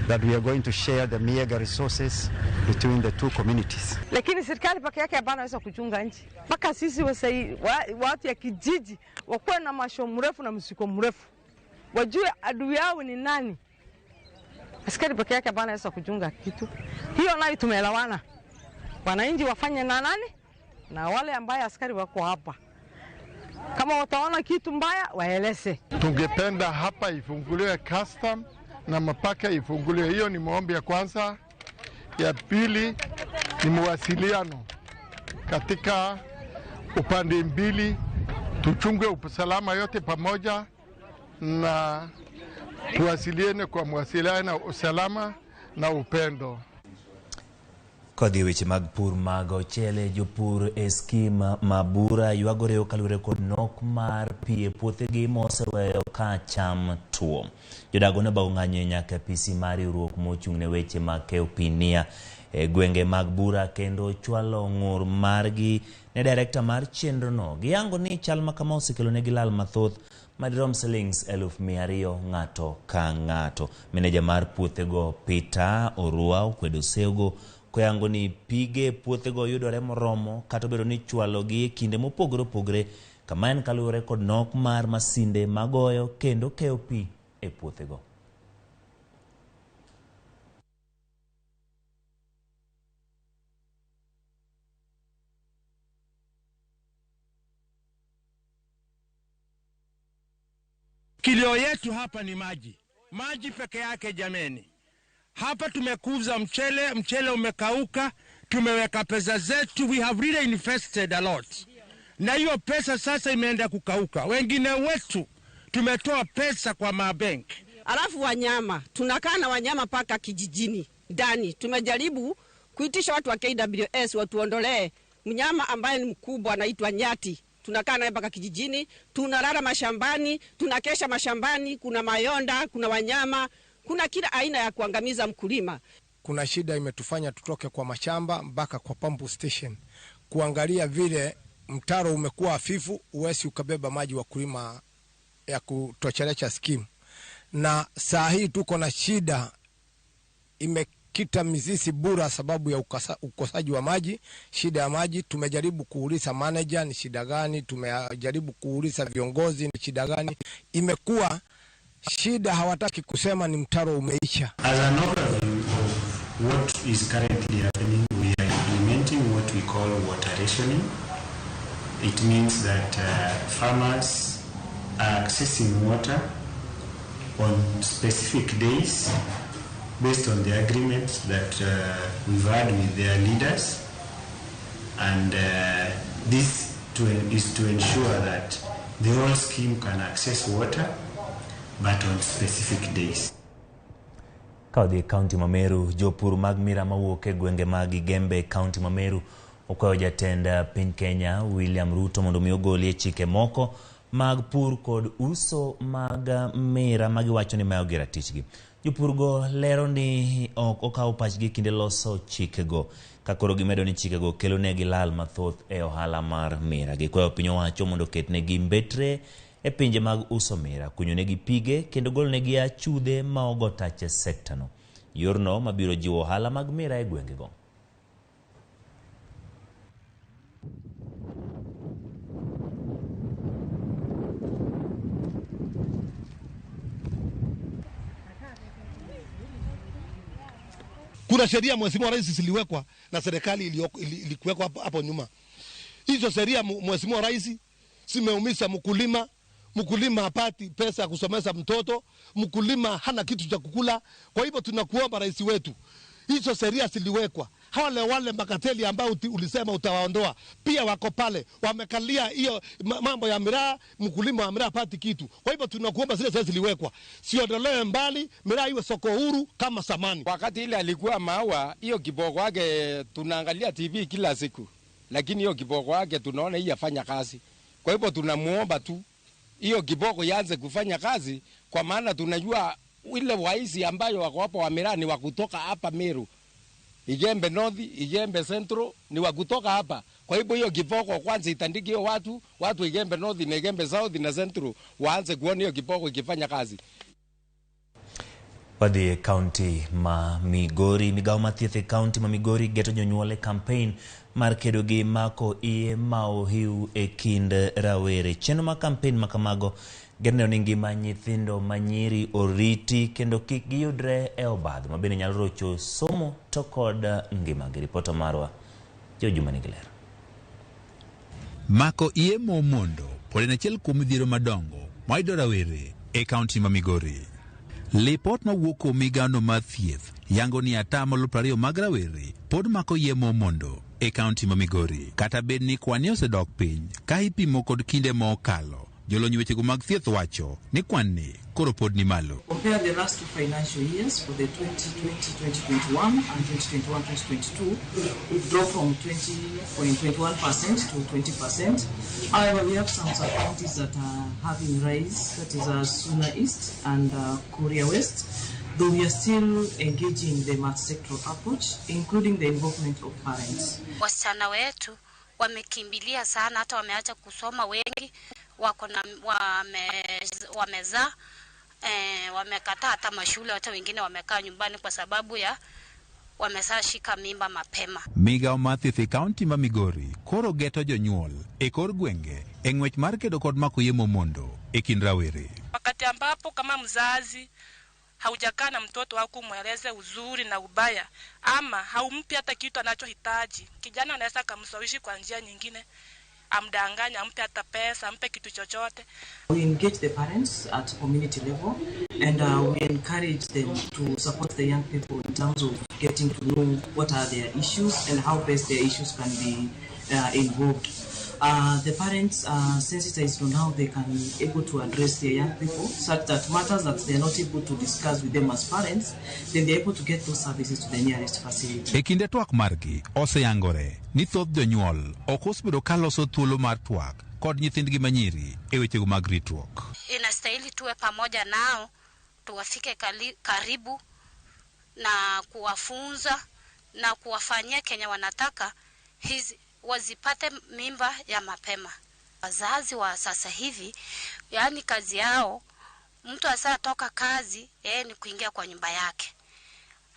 that we are going to share the Migago resources between the two communities. Lakini serikali peke yake hapana inaweza kuchunga nchi. Mpaka sisi watu ya kijiji wakuwe na masho mrefu na msiko mrefu. Wajue adui yao ni nani. Askari peke yake hapana inaweza kuchunga kitu. Hiyo nayo tumeelewana. Wananchi wafanye na nani? Na wale ambaye askari wako hapa. Kama wataona kitu mbaya waeleze. Tungependa hapa ifunguliwe custom na mapaka ifunguliwe. Hiyo ni maombi ya kwanza. Ya pili ni mawasiliano katika upande mbili, tuchunge usalama yote pamoja na tuwasiliane kwa mawasiliano na usalama na upendo. Kodhi weche mag pur mag ochele, jopur e skim mabura ywagore kalure kod nok mar pi e puothegi moseweyo ka cham tuo. Jodago ne bagong'anyo nyaka pisi mar riwruok mochung'ne weche mag keyo pi nia e gwenge mag bura kendo chwalo ng'ur margi ne director mar chenrono. Giyango ni chal ma kama osekelo negi lal mathoth madirom shillings 200,000 ng'ato ka ng'ato. Meneja mar puothego Peter Orua okwedo sego koyango ni pige puothego yudore moromo kata bedo ni chwalo gi kinde mopogore opogore kama en kaluwore kod nok mar masinde magoyo kendo keyo pi e puothego. Kilio yetu hapa ni maji. Maji peke yake jameni. Hapa tumekuza mchele umekauka, tumeweka pesa zetu, we have really invested a lot. Na hiyo pesa sasa imeenda kukauka. Wengine wetu tumetoa pesa kwa mabenki. Alafu wanyama, tunakaa na wanyama paka kijijini ndani. Tumejaribu kuitisha watu wa KWS watuondolee mnyama ambaye ni mkubwa anaitwa nyati. Tunakaa naye paka kijijini, tunalala mashambani, tunakesha mashambani, kuna mayonda, kuna wanyama, kuna kila aina ya kuangamiza mkulima. Kuna shida imetufanya tutoke kwa mashamba mpaka kwa pump station kuangalia vile mtaro umekuwa hafifu, uwezi ukabeba maji wa kulima ya kutosheleza skimu. Na saa hii tuko na shida imekita mizizi bura sababu ya ukosaji wa maji, shida ya maji. Tumejaribu kuuliza manager ni shida gani, tumejaribu kuuliza viongozi ni shida gani, imekuwa shida hawataki kusema ni mtaro umeisha. As an overview of what is currently happening, we are implementing what we call water rationing. It means that farmers are accessing water on specific days based on the agreements that we've had with their leaders, and this is to ensure that the whole scheme can access water but on specific days. Kaudhi County Mameru, jopur mag mira mawuok e gwenge mag Igembe County Mameru okwayo jatend piny Kenya William Ruto mondo mi ogolie chike moko mag pur kod uso mag mira magiwacho ni mayo gi ratichgi. Jopurgo lero ni ok okaw pachgi kinde loso chikego, kakoro gimedo ni chikego kelo negi lal mathoth e ohala mar mira. Gikwayo piny owacho mondo ketnegi mbetre e pinje mag uso mira, kunyonegi pige kendo golnegi achudhe ma ogo tache sektano. Yorno mabiro jiwo ohala mag mira e gwengego. Kuna sheria Mheshimiwa Rais ziliwekwa na serikali ilikuwekwa hapo nyuma. Hizo sheria Mheshimiwa Rais zimeumiza mkulima. Mkulima hapati pesa ya kusomesha mtoto, mkulima hana kitu cha kukula. Kwa hivyo tunakuomba rais wetu, hizo sheria ziliwekwa. Wale makateli ambao ulisema utawaondoa pia wako pale, wamekalia hiyo mambo ya miraa, mkulima wa miraa hapati kitu. Kwa hivyo tunakuomba zile sheria ziliwekwa siondolewe mbali, miraa iwe soko huru kama zamani. Wakati ile alikuwa maua, hiyo kiboko wake tunaangalia TV kila siku, lakini hiyo kiboko wake tunaona hii afanya kazi. Kwa hivyo tunamuomba tu hiyo kiboko ianze kufanya kazi, kwa maana tunajua wale waisi ambayo wako hapa Wamira ni wa kutoka hapa Meru, Igembe North, Igembe Central ni wa kutoka hapa. Kwa hivyo hiyo kiboko kwanza itandike hiyo watu Igembe North na Igembe South na Central waanze kuona hiyo kiboko ikifanya kazi. Wadhi county ma Migori, Migago mathieth county ma Migori geto jonyuole campaign mar kedo gi mako iye ma ohiu e kind rawere. Chenro ma campaign ma kamago gerneno ni ngima nyithindo manyiri oriti kendo kik giyudre e obadho ma bende nyalo rocho somo to kod ngimagi. Ripota marwa Juma Nigiler. Mako iye momondo pod en achiel kuom midhiero madongo mayudo rawere e kaunti ma Migori. Lipot mawuok kuom migao mar thieth yango ni atamalo 20 mag rawere pod mako iye momondo e kaunti ma Migori. Kata bed ni kwan osedok piny ka ipimo kod kinde mokalo, jolony wechego mag thieth wacho ni kwan ni koro pod ni malo. Compare the last two financial years for the 2020-2021 and 2021-2022, it dropped from 20.21% to 20%. However, we have some sub-counties that are having rise, that is Suna East and Korea West, though we are still engaging the multi-sectoral approach, including the involvement of parents. Wasichana wetu wamekimbilia sana, hata wameacha kusoma, wengi wako na wamezaa, wamekataa hata mashule, hata wengine wamekaa nyumbani kwa sababu ya wamesashika mimba mapema. Migao mathieth kaunti ma Migori koro geto jonyuol e kor gwenge e ng'wech mar kedo kod mako iye momondo e kind rawere. Wakati ambapo kama mzazi haujakaa na mtoto wako kumweleze uzuri na ubaya, ama haumpi hata kitu anachohitaji, kijana anaweza kumshawishi kwa njia nyingine, amdanganya, ampe hata pesa, ampe kitu chochote. We engage the parents at community level and we encourage them to support the young people in terms of getting to know what are their issues and how best their issues can be involved. The parents are sensitized on how they can be able to address their young people, such that matters that they are not able to discuss with them as parents, then they are able to get those services to the nearest facility. E kinde twak margi oseyangore ni thoth jonyuol ok osebedo ka loso thuolo mar twak kod nyithindgi manyiri e wechego mag ritruok. Inastahili tuwe pamoja nao, tuwafike karibu na kuwafunza na kuwafanyia Kenya wanataka wazipate mimba ya mapema. Wazazi wa sasa hivi, yani kazi yao, mtu asatoka kazi, ni kuingia kwa nyumba yake.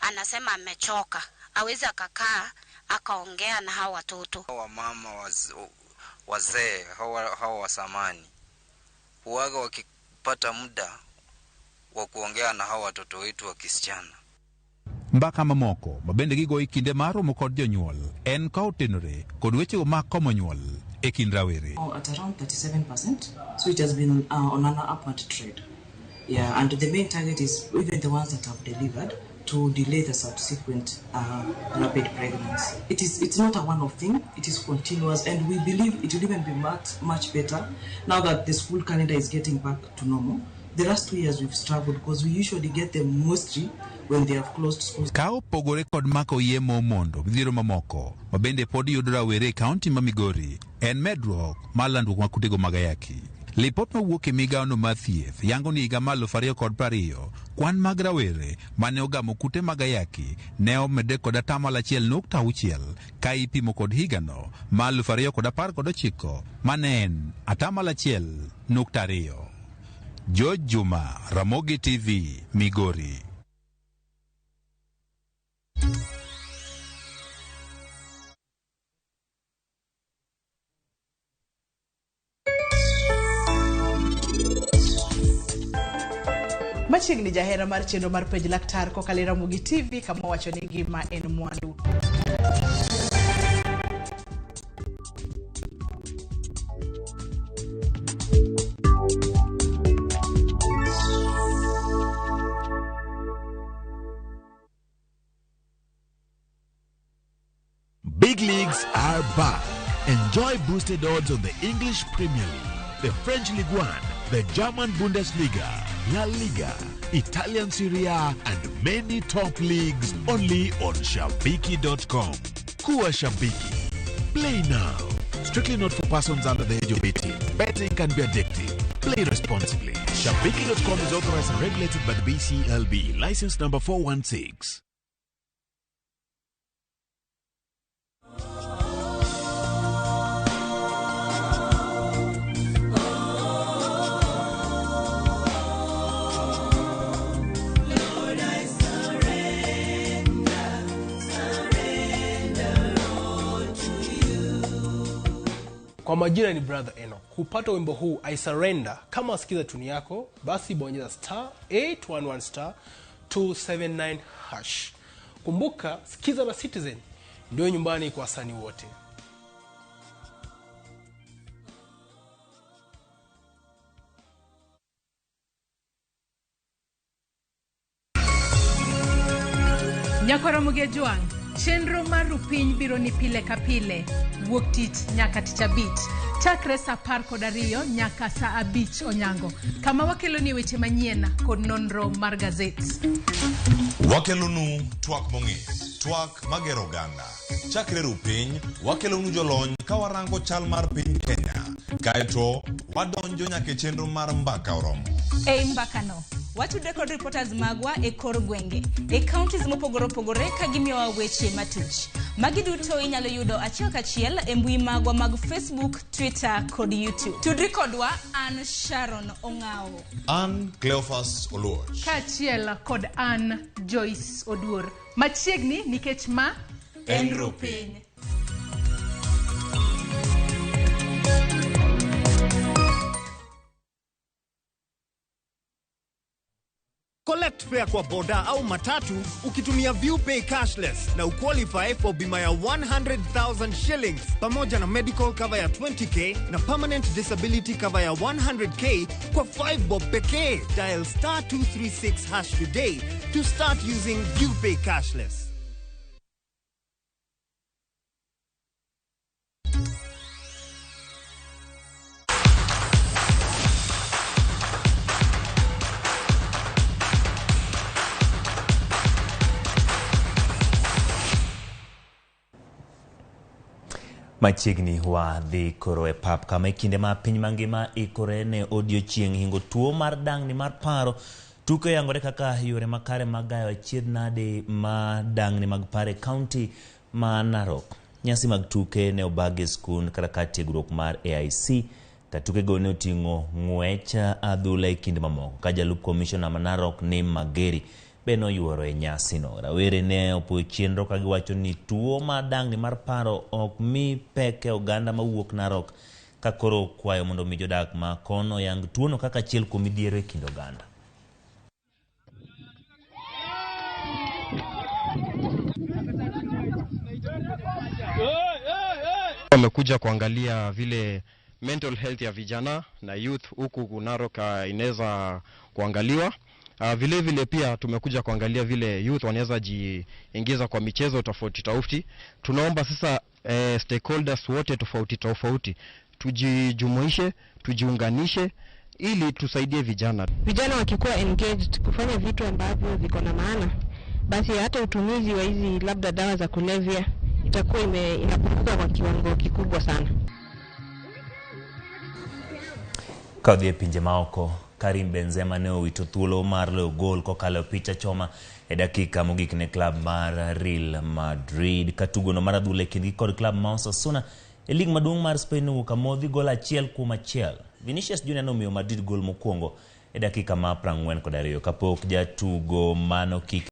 Anasema amechoka, hawezi akakaa akaongea na hao watoto. Wamama wazee hao wa zamani huaga wakipata muda wa kuongea na hao watoto wetu wa kisichana. Mbaka mamoko mabende gigo kinde maromo kod jonyuol en ka otenore kod wechego mag komo nyuol e kind rawere. At around 37%, so it has been on an upward trend. Yeah, and the main target is even the ones that have delivered to delay the subsequent rapid pregnancy. It's not a one-off thing, it is continuous, and we believe it will even be much better now that the school calendar is getting back to normal. The last 2 years we've struggled because we usually get them mostly when they have closed schools. Ka opogore kod mako iye momondo midhiero mamoko mabende pod yudo rawere e kaunti ma Migori en medruok mar landruok mag kutego mag ayaki. Lipot mawuok e migaono mar thieth yango ni higa mar 2020 kwan mag rawere mane ogamo kute mag ayaki ne omedre kod 1.6% ka ipimo kod higano mar 2019 mane en 1.2%. Juma, Ramogi TV, Migori. Machiegni jahera mar chenro mar penj laktar kokalo Ramogi TV kama wacho ni ngima en mwandu. Big leagues are back. Enjoy boosted odds on the English Premier League, the French Ligue 1, the German Bundesliga, La Liga, Italian Serie A, and many top leagues only on Shabiki.com. Kuwa Shabiki. Play now. Strictly not for persons under the age of 18. Betting can be addictive. Play responsibly. responsibly. Shabiki.com is authorized and regulated by the BCLB. License number 416. Kwa majina ni Brother Eno. Kupata wimbo huu I Surrender, kama wasikiza tuni yako, basi bonyeza *811*279#. Kumbuka, sikiza na Citizen ndio nyumbani kwa wasanii wote. Nyakoro Mugejuang, chenro mar piny biro ni pile ka pile, wuok tich nyaka tich abich, chakre sa 12 nyaka sa 5 onyango, kama wakelo ni weche manyien kod nonro mar gazet. Wakelonu twak mong'ith, twak magero ganda. Chakre rupiny, wakelonu jolony ka warango chal mar piny Kenya. Kaeto, wadonjo nyaka chenro mar mbaka oromo. Ei mbakano, watude kod reporters magwa e kor gwenge, e counties mopogore opogore ka gimiyowa weche matuch. Magi duto inyalo yudo achiel kachiel e mbui magwa mag Facebook, Twitter kod YouTube. Tudri kodwa an Sharon Ong'ao. An Cleophas Oluoch. Kachiel kod an Joyce Oduor. Machiegni nikech ma en rupiny. Collect fare kwa boda au matatu ukitumia ViewPay cashless na uqualify for bima ya 100,000 shillings pamoja na medical cover ya 20k na permanent disability cover ya 100k kwa 5 bob pekee. Dial *236# today to start using ViewPay cashless. Machiegni wadhi koro e pap kama ikinde ma piny mangima ikore ne odiochieng' hingo tuo mar dang'ni mar paro. Tuke yangore kaka yore makare magayo achiedh nade ma dang'ni mag pare county ma Narok. Nyasi mag tuke ne obagi skun kata ka tiegruok mar AIC. Ka tuke go ne oting'o ng'wech adhula e kinde mamoko. Ka jalup commissioner ma Narok ni Mageri beno yuoro e nyasi no. Rawere ne opuo chenro ka giwacho ni tuo ma dang'ni mar paro ok mi peke oganda mawuok Narok, ka koro kwayo mondo mi jodak ma kono yang tuono kaka achiel kuom midhiero e kind oganda. Wamekuja kuangalia vile mental health ya vijana na youth huku Narok inaweza kuangaliwa. Vile vile pia tumekuja kuangalia vile youth wanaweza jiingiza kwa michezo tofauti tofauti. Tunaomba sasa stakeholders wote tofauti tofauti tujijumuishe, tujiunganishe ili tusaidie vijana. Vijana wakikuwa engaged kufanya vitu ambavyo viko na maana, basi hata utumizi wa hizi labda dawa za kulevya itakuwa inapungua kwa kiwango kikubwa sana. Kadhi e pinje maoko, Karim Benzema ne owito thuolo mar loyo gol kokalo picha choma e dakika mogik ne klab mar Real Madrid. Katugono mar adhula e kindgi kod klab ma Osasuna e lig maduong' mar Spain owuok amodhi gol 1-1. Vinicius Junior nomiyo Madrid gol mokwongo e dakika ma 42 kapok jatugo mano kik